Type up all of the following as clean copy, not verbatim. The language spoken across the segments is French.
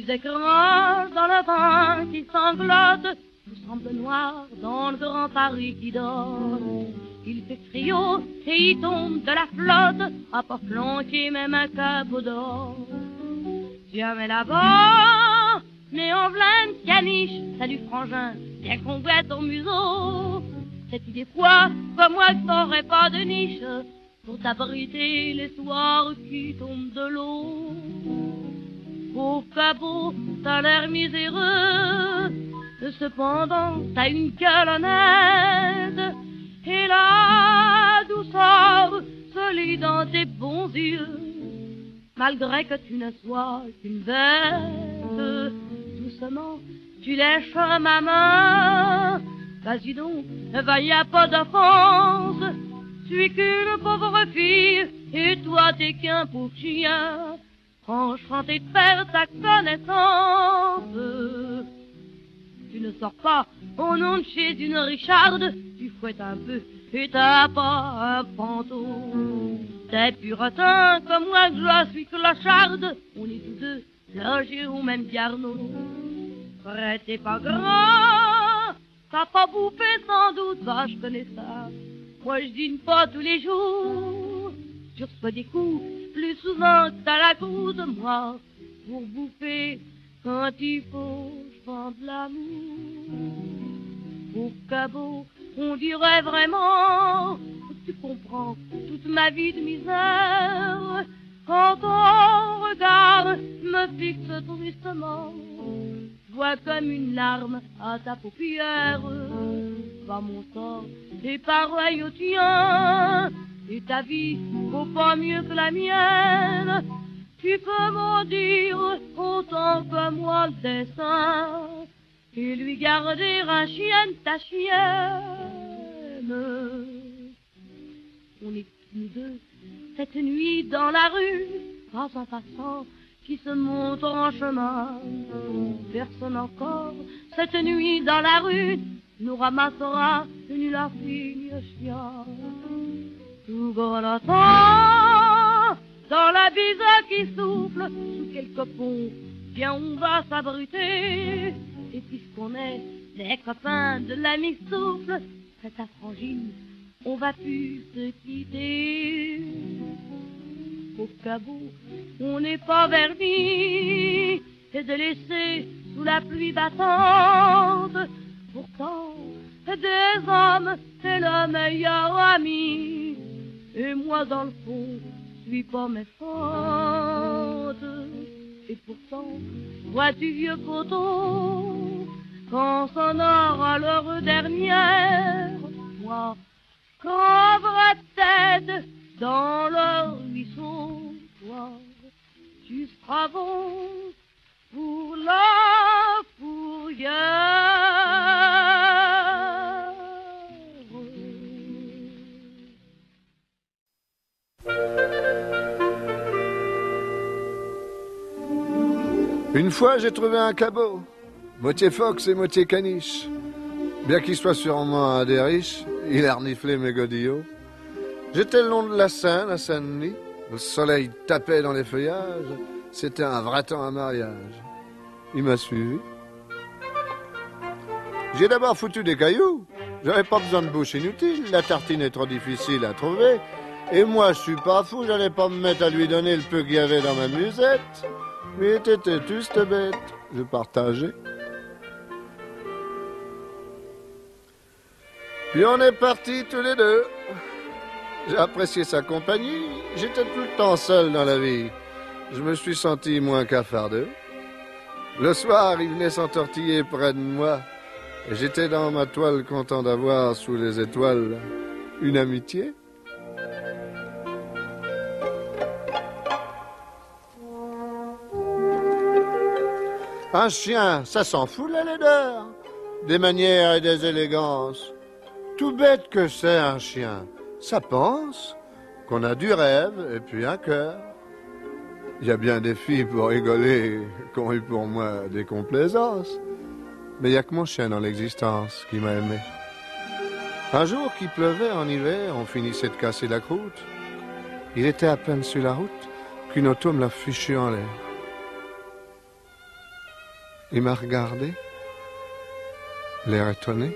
Ils écrasent dans le vin qui sanglote, tout semble noir dans le grand Paris qui dort. Il fait frio et il tombe de la flotte, à pas flanquer même un capot d'or. Jamais là-bas, mais en pleine caniche, salut frangin, bien qu'on voit ton museau. Cette idée quoi, comme moi que t'aurais pas de niche, pour t'abriter les soirs qui tombent de l'eau. Pauvre cabot, t'as l'air miséreux, cependant t'as une gueule honnête, et la douceur se lit dans tes bons yeux, malgré que tu ne sois qu'une bête. Doucement, tu lèches ma main, vas-y donc, va, y a pas d'offense, tu es qu'une pauvre fille, et toi t'es qu'un pauvre chien, enchanté de faire ta connaissance. Tu ne sors pas au nom de chez une Richarde, tu fouettes un peu et t'as pas un fantôme. T'es puritain comme moi que je suis clocharde, on est tous deux logés au même piano. Frère, t'es pas grand, t'as pas bouffé sans doute, va, je connais ça. Moi je dîne pas tous les jours, je reçois des coups plus souvent que t'as la croûte. Moi, pour bouffer, quand il faut, je vends de l'amour. Au cabot, on dirait vraiment, tu comprends, toute ma vie de misère. Quand ton regard me fixe tristement, je vois comme une larme à ta paupière. Va mon sang, et pareil au tien, et ta vie vaut pas mieux que la mienne. Tu peux m'en dire autant que moi le dessin, et lui garder un chien de ta chienne. On est nous deux cette nuit dans la rue, pas un passant qui se montre en chemin. Personne encore cette nuit dans la rue nous ramassera une la fille chien. Tout grelottant dans la bise qui souffle sous quelques ponts, viens on va s'abriter. Et puisqu'on est des copains de l'ami souffle, c'est ta frangine, on va plus se quitter. Au cabot, on n'est pas vernis, et de laisser sous la pluie battante. Pourtant, des hommes, c'est le meilleur ami, et moi dans le fond, je suis pas méchante. Et pourtant, vois-tu vieux poteau, quand sonnera l'heure dernière, moi, crèverai tête dans le ruisseau, toi, tu seras bon pour la fourrière. Une fois, j'ai trouvé un cabot, moitié fox et moitié caniche. Bien qu'il soit sûrement un des riches, il a reniflé mes godillots. J'étais le long de la Seine, à Saint-Denis. Le soleil tapait dans les feuillages. C'était un vrai temps à mariage. Il m'a suivi. J'ai d'abord foutu des cailloux. J'avais pas besoin de bouche inutile. La tartine est trop difficile à trouver. Et moi, je suis pas fou. J'allais pas me mettre à lui donner le peu qu'il y avait dans ma musette. Mais t'étais juste bête. Je partageais. Puis on est partis tous les deux. J'ai apprécié sa compagnie. J'étais tout le temps seul dans la vie. Je me suis senti moins cafardeux. Le soir, il venait s'entortiller près de moi. Et j'étais dans ma toile content d'avoir sous les étoiles une amitié. Un chien, ça s'en fout la laideur, des manières et des élégances. Tout bête que c'est un chien, ça pense qu'on a du rêve et puis un cœur. Il y a bien des filles pour rigoler qui ont eu pour moi des complaisances, mais il n'y a que mon chien dans l'existence qui m'a aimé. Un jour qu'il pleuvait en hiver, on finissait de casser la croûte. Il était à peine sur la route qu'une auto me l'a fichu en l'air. Il m'a regardé, l'air étonné,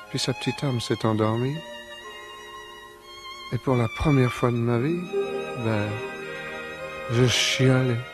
puis sa petite âme s'est endormie. Et pour la première fois de ma vie, je chialais.